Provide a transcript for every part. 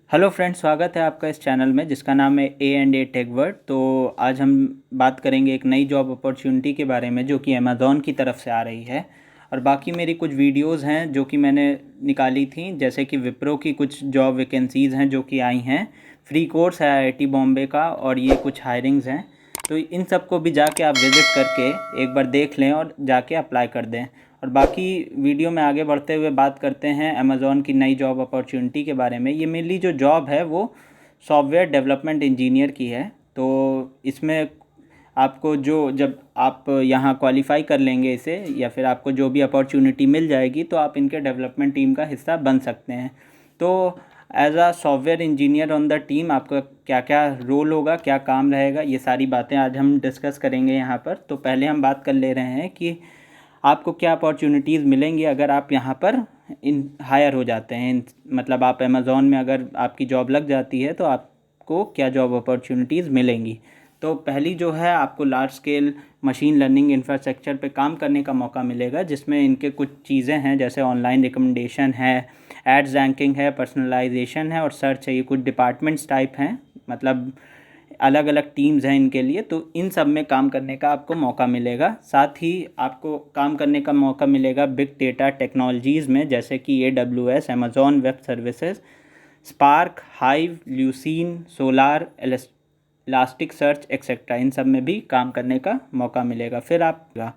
Hello friends, स्वागत है आपका इस चैनल में जिसका नाम है A&A टेक वर्ड। तो आज हम बात करेंगे एक नई जॉब अपॉर्चुनिटी के बारे में जो कि अमेज़ॉन की तरफ से आ रही है। और बाकी मेरी कुछ वीडियोस हैं जो कि मैंने निकाली थी, जैसे कि विप्रो की कुछ जॉब वैकेंसीज़ हैं जो कि आई हैं। फ्री कोर्स है IIT बॉम्बे का, और ये कुछ हायरिंग्स हैं। तो इन सब को भी जाके आप विज़िट करके एक बार देख लें और जाके अप्लाई कर दें। और बाकी वीडियो में आगे बढ़ते हुए बात करते हैं अमेज़ॉन की नई जॉब अपॉर्चुनिटी के बारे में। ये मेनली जो जॉब है वो सॉफ्टवेयर डेवलपमेंट इंजीनियर की है। तो इसमें आपको जब आप यहाँ क्वालिफाई कर लेंगे इसे, या फिर आपको जो भी अपॉर्चुनिटी मिल जाएगी, तो आप इनके डेवलपमेंट टीम का हिस्सा बन सकते हैं। तो as a software engineer on the team आपका क्या क्या रोल होगा, क्या काम रहेगा, ये सारी बातें आज हम डिस्कस करेंगे यहाँ पर। तो पहले हम बात कर ले रहे हैं कि आपको क्या अपॉर्चुनिटीज़ मिलेंगी अगर आप यहाँ पर इन हायर हो जाते हैं। मतलब आप अमेज़ॉन में अगर आपकी जॉब लग जाती है तो आपको क्या जॉब अपॉर्चुनिटीज़ मिलेंगी। तो पहली जो है, आपको large scale machine learning infrastructure पे काम करने का मौका मिलेगा, जिसमें इनके कुछ चीज़ें हैं जैसे ऑनलाइन रिकमेंडेशन है, एड्स रैंकिंग है, पर्सनलाइजेशन है और सर्च है। ये कुछ डिपार्टमेंट्स टाइप हैं, मतलब अलग अलग टीम्स हैं इनके लिए। तो इन सब में काम करने का आपको मौका मिलेगा। साथ ही आपको काम करने का मौका मिलेगा बिग डेटा टेक्नोलॉजीज़ में, जैसे कि AWS, Amazon web services, Spark, Hive, Lucene, Solr, elastic search etcetera. इन सब में भी काम करने का मौका मिलेगा। फिर आप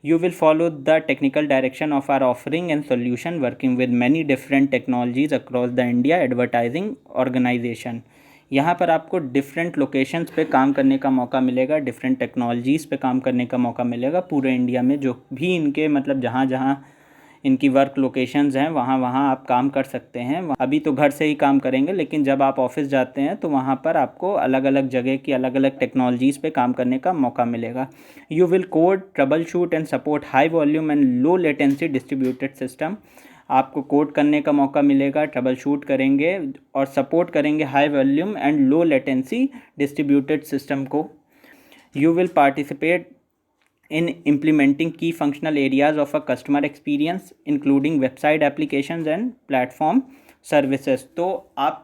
You will follow the technical direction of our offering and solution, working with many different technologies across the India advertising organization। यहाँ पर आपको डिफरेंट लोकेशंस पे काम करने का मौका मिलेगा, डिफरेंट टेक्नोलॉजीज़ पे काम करने का मौका मिलेगा पूरे इंडिया में। जो भी इनके मतलब जहाँ जहाँ इनकी वर्क लोकेशंस हैं वहाँ वहाँ आप काम कर सकते हैं। अभी तो घर से ही काम करेंगे, लेकिन जब आप ऑफिस जाते हैं तो वहाँ पर आपको अलग अलग जगह की अलग अलग टेक्नोलॉजीज़ पे काम करने का मौका मिलेगा। You will code, trouble shoot and support high volume and low latency distributed system. आपको कोड करने का मौका मिलेगा, ट्रबल शूट करेंगे और सपोर्ट करेंगे high volume and low latency distributed system को। You will participate in implementing key functional areas of a customer experience including website applications and platform services। तो आप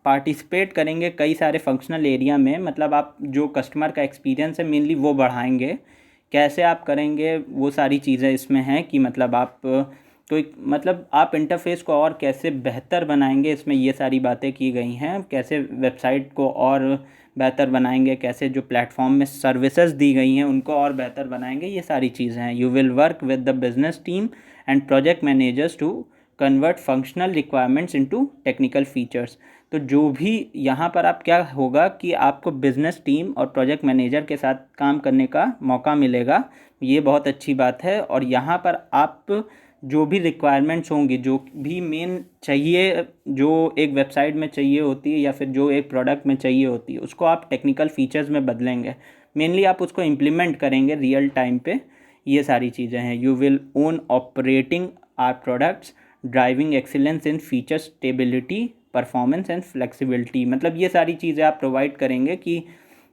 पार्टिसिपेट करेंगे कई सारे फंक्शनल एरिया में, मतलब आप जो कस्टमर का एक्सपीरियंस है मेनली वो बढ़ाएंगे। कैसे आप करेंगे वो सारी चीज़ें इसमें हैं कि मतलब आप कोई मतलब आप इंटरफेस को और कैसे बेहतर बनाएंगे, इसमें ये सारी बातें की गई हैं। कैसे वेबसाइट को और बेहतर बनाएंगे, कैसे जो प्लेटफॉर्म में सर्विसेज दी गई हैं उनको और बेहतर बनाएंगे, ये सारी चीज़ें हैं। You will work with the business team and project managers to convert functional requirements into technical features. तो जो भी यहाँ पर आप क्या होगा कि आपको बिजनेस टीम और प्रोजेक्ट मैनेजर के साथ काम करने का मौका मिलेगा। ये बहुत अच्छी बात है। और यहाँ पर आप जो भी रिक्वायरमेंट्स होंगी, जो भी मेन चाहिए, जो एक वेबसाइट में चाहिए होती है या फिर जो एक प्रोडक्ट में चाहिए होती है, उसको आप टेक्निकल फीचर्स में बदलेंगे। मेनली आप उसको इम्प्लीमेंट करेंगे रियल टाइम पे। ये सारी चीज़ें हैं। You will own operating our products, driving excellence in feature stability, performance and flexibility. मतलब ये सारी चीज़ें आप प्रोवाइड करेंगे कि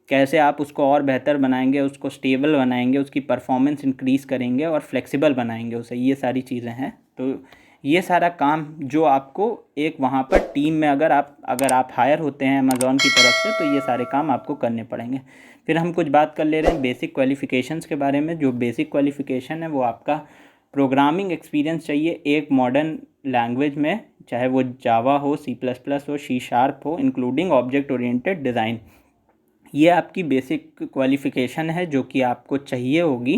कैसे आप उसको और बेहतर बनाएंगे, उसको स्टेबल बनाएंगे, उसकी परफॉर्मेंस इंक्रीज़ करेंगे और फ्लेक्सिबल बनाएंगे उसे। ये सारी चीज़ें हैं। तो ये सारा काम जो आपको एक वहाँ पर टीम में अगर आप हायर होते हैं अमेज़ॉन की तरफ से, तो ये सारे काम आपको करने पड़ेंगे। फिर हम कुछ बात कर ले रहे हैं बेसिक क्वालिफ़िकेशंस के बारे में। जो बेसिक क्वालिफ़िकेशन है वो आपका प्रोग्रामिंग एक्सपीरियंस चाहिए एक मॉडर्न लैंग्वेज में, चाहे वो जावा हो, C++ हो, C# हो, इंक्लूडिंग ऑब्जेक्ट ओरिएंटेड डिज़ाइन। ये आपकी बेसिक क्वालिफ़िकेशन है जो कि आपको चाहिए होगी।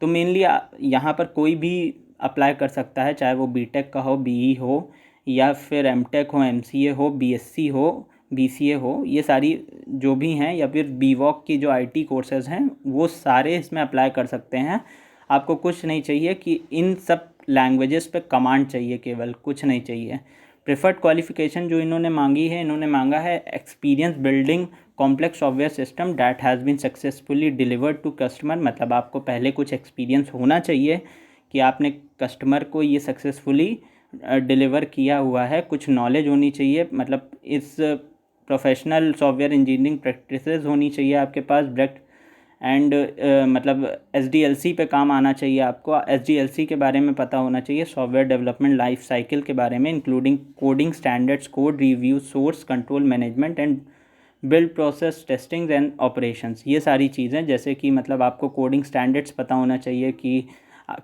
तो मेनली यहाँ पर कोई भी अप्लाई कर सकता है, चाहे वो बीटेक का हो, बीई हो, या फिर एमटेक हो, एमसीए हो, बीएससी हो, बीसीए हो, ये सारी जो भी हैं, या फिर बीवॉक की जो आईटी कोर्सेज़ हैं वो सारे इसमें अप्लाई कर सकते हैं। आपको कुछ नहीं चाहिए कि इन सब लैंग्वेजेस पे कमांड चाहिए, केवल कुछ नहीं चाहिए। प्रेफर्ड क्वालिफ़िकेशन जो इन्होंने मांगी है, इन्होंने मांगा है experience building complex software system that has been successfully delivered to customer. मतलब आपको पहले कुछ एक्सपीरियंस होना चाहिए कि आपने कस्टमर को ये सक्सेसफुली डिलीवर किया हुआ है। कुछ नॉलेज होनी चाहिए, मतलब इस प्रोफेशनल सॉफ्टवेयर इंजीनियरिंग प्रैक्टिसेस होनी चाहिए आपके पास। एंड मतलब SDLC पे काम आना चाहिए आपको। SDLC के बारे में पता होना चाहिए, सॉफ्टवेयर डेवलपमेंट लाइफ साइकिल के बारे में, including coding standards, code review, source control management and build process, testing and operations. ये सारी चीज़ें, जैसे कि मतलब आपको कोडिंग स्टैंडर्ड्स पता होना चाहिए कि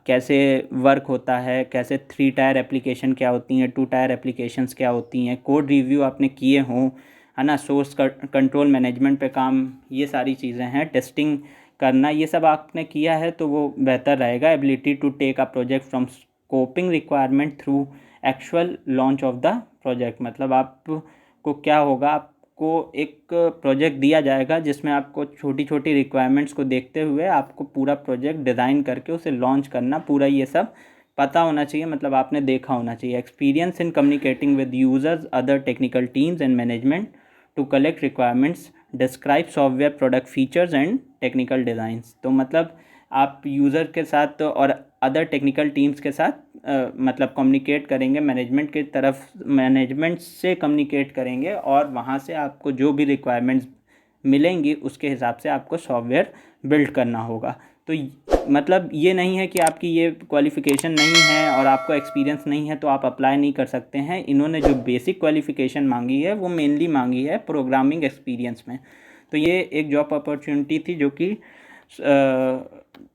कैसे वर्क होता है, कैसे 3 टायर एप्लीकेशन क्या होती हैं, 2 टायर एप्लीकेशंस क्या होती हैं, कोड रिव्यू आपने किए हों, है ना, सोर्स कंट्रोल मैनेजमेंट पे काम, ये सारी चीज़ें हैं, टेस्टिंग करना, ये सब आपने किया है तो वो बेहतर रहेगा। Ability to take a project from scoping requirement through actual launch of the project. मतलब आपको क्या होगा, आपको एक प्रोजेक्ट दिया जाएगा जिसमें आपको छोटी छोटी रिक्वायरमेंट्स को देखते हुए आपको पूरा प्रोजेक्ट डिज़ाइन करके उसे लॉन्च करना, पूरा ये सब पता होना चाहिए, मतलब आपने देखा होना चाहिए। Experience in communicating with users, other technical teams and management to collect requirements, describe software product features and technical designs. तो मतलब आप यूज़र के साथ और अदर टेक्निकल टीम्स के साथ मतलब कम्युनिकेट करेंगे, मैनेजमेंट से कम्युनिकेट करेंगे, और वहाँ से आपको जो भी रिक्वायरमेंट्स मिलेंगी उसके हिसाब से आपको सॉफ्टवेयर बिल्ड करना होगा। तो मतलब ये नहीं है कि आपकी ये क्वालिफ़िकेशन नहीं है और आपको एक्सपीरियंस नहीं है तो आप अप्लाई नहीं कर सकते हैं। इन्होंने जो बेसिक क्वालिफ़िकेशन मांगी है वो मेनली मांगी है प्रोग्रामिंग एक्सपीरियंस में। तो ये एक जॉब अपॉर्चुनिटी थी जो कि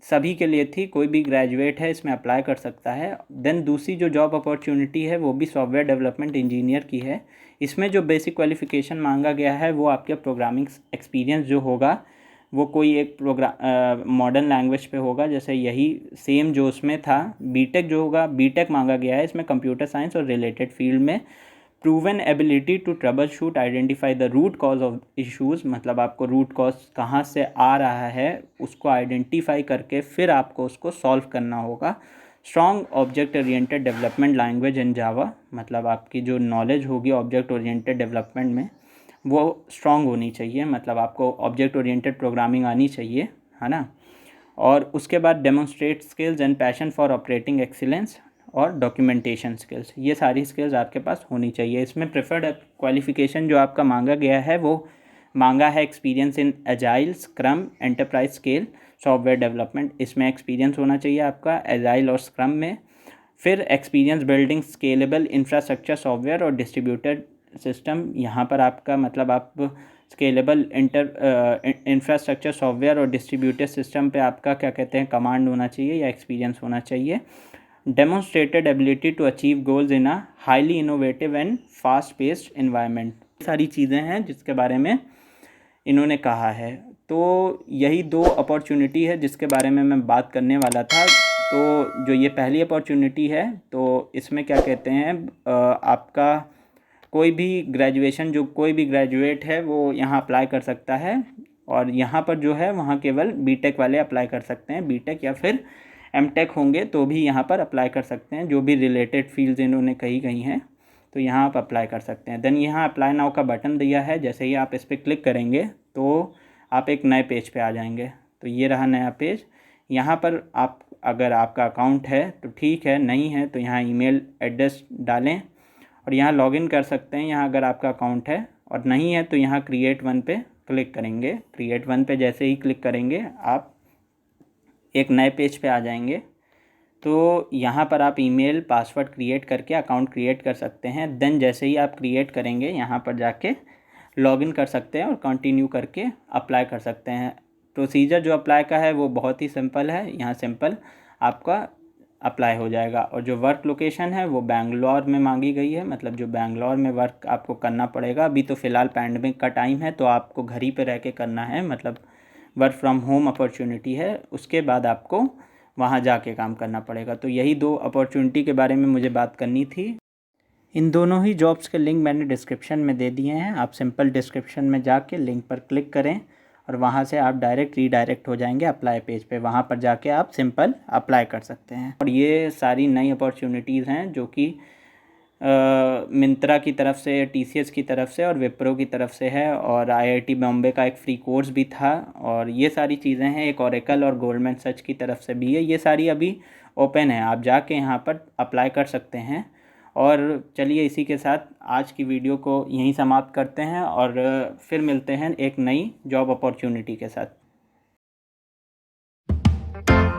सभी के लिए थी, कोई भी ग्रेजुएट है इसमें अप्लाई कर सकता है। देन दूसरी जो जॉब अपॉर्चुनिटी है वो भी सॉफ्टवेयर डेवलपमेंट इंजीनियर की है। इसमें जो बेसिक क्वालिफ़िकेशन मांगा गया है वो आपके प्रोग्रामिंग एक्सपीरियंस जो होगा वो कोई एक मॉडर्न लैंग्वेज पे होगा, जैसे यही सेम जो उसमें था। बीटेक जो होगा, बीटेक मांगा गया है इसमें कंप्यूटर साइंस और रिलेटेड फील्ड में। Proven ability to troubleshoot, identify the root cause of issues, मतलब आपको रूट कॉज कहाँ से आ रहा है उसको आइडेंटिफाई करके फिर आपको उसको सॉल्व करना होगा। Strong object oriented development language in Java, मतलब आपकी जो नॉलेज होगी ऑब्जेक्ट ओरिएंटेड डेवलपमेंट में वो स्ट्रॉन्ग होनी चाहिए, मतलब आपको ऑब्जेक्ट ओरिएंटेड प्रोग्रामिंग आनी चाहिए, है ना। और उसके बाद demonstrate skills and passion for operating excellence और डॉक्यूमेंटेशन स्किल्स, ये सारी स्किल्स आपके पास होनी चाहिए। इसमें प्रेफर्ड क्वालिफिकेशन जो आपका मांगा गया है वो मांगा है experience in agile, scrum, enterprise scale software development. इसमें एक्सपीरियंस होना चाहिए आपका एजाइल और स्क्रम में। फिर experience building scalable infrastructure software और डिस्ट्रीब्यूटेड सिस्टम, यहाँ पर आपका मतलब आप स्केलेबल इंफ्रास्ट्रक्चर सॉफ्टवेयर और डिस्ट्रीब्यूटेड सिस्टम पे आपका क्या कहते हैं कमांड होना चाहिए या एक्सपीरियंस होना चाहिए। Demonstrated ability to achieve goals in a highly innovative and fast paced environment, सारी चीज़ें हैं जिसके बारे में इन्होंने कहा है। तो यही 2 अपॉर्चुनिटी है जिसके बारे में मैं बात करने वाला था। तो जो ये पहली अपॉर्चुनिटी है तो इसमें क्या कहते हैं आपका कोई भी ग्रेजुएट है वो यहाँ अप्लाई कर सकता है, और यहाँ पर जो है वहाँ केवल बीटेक वाले अप्लाई कर सकते हैं। बीटेक या फिर एमटेक होंगे तो भी यहाँ पर अप्लाई कर सकते हैं, जो भी रिलेटेड फील्ड्स इन्होंने कही हैं तो यहाँ आप अप्लाई कर सकते हैं। देन यहाँ अप्लाई नाउ का बटन दिया है, जैसे ही आप इस पर क्लिक करेंगे तो आप एक नए पेज पे आ जाएंगे। तो ये रहा नया पेज। यहाँ पर आप अगर आपका अकाउंट है तो ठीक है, नहीं है तो यहाँ ईमेल एड्रेस डालें और यहाँ लॉगिन कर सकते हैं यहाँ अगर आपका अकाउंट है, और नहीं है तो यहाँ क्रिएट वन पे क्लिक करेंगे। क्रिएट वन पे जैसे ही क्लिक करेंगे आप एक नए पेज पे आ जाएंगे। तो यहाँ पर आप ईमेल पासवर्ड क्रिएट करके अकाउंट क्रिएट कर सकते हैं। देन जैसे ही आप क्रिएट करेंगे यहाँ पर जाके लॉगिन कर सकते हैं और कंटिन्यू करके अप्लाई कर सकते हैं। प्रोसीजर जो अप्लाई का है वो बहुत ही सिंपल है, यहाँ सिंपल आपका अप्लाई हो जाएगा। और जो वर्क लोकेशन है वो बैंगलोर में मांगी गई है, मतलब जो बैंगलोर में वर्क आपको करना पड़ेगा। अभी तो फ़िलहाल पैंडमिक का टाइम है तो आपको घर ही पे रह के करना है, मतलब वर्क फ्रॉम होम अपॉर्चुनिटी है। उसके बाद आपको वहाँ जाके काम करना पड़ेगा। तो यही 2 अपॉर्चुनिटी के बारे में मुझे बात करनी थी। इन दोनों ही जॉब्स के लिंक मैंने डिस्क्रिप्शन में दे दिए हैं। आप सिंपल डिस्क्रिप्शन में जाके लिंक पर क्लिक करें और वहाँ से आप डायरेक्ट रीडायरेक्ट हो जाएंगे अप्लाई पेज पे। वहाँ पर जाके आप सिंपल अप्लाई कर सकते हैं। और ये सारी नई अपॉर्चुनिटीज़ हैं जो कि मिंत्रा की तरफ से, TCS की तरफ से और विप्रो की तरफ से है, और IIT बॉम्बे का एक फ्री कोर्स भी था। और ये सारी चीज़ें हैं, एक ओरेकल और गोल्डमैन सच की तरफ से भी है। ये सारी अभी ओपन है, आप जाके यहाँ पर अप्लाई कर सकते हैं। और चलिए इसी के साथ आज की वीडियो को यहीं समाप्त करते हैं और फिर मिलते हैं एक नई जॉब अपॉर्चुनिटी के साथ। है।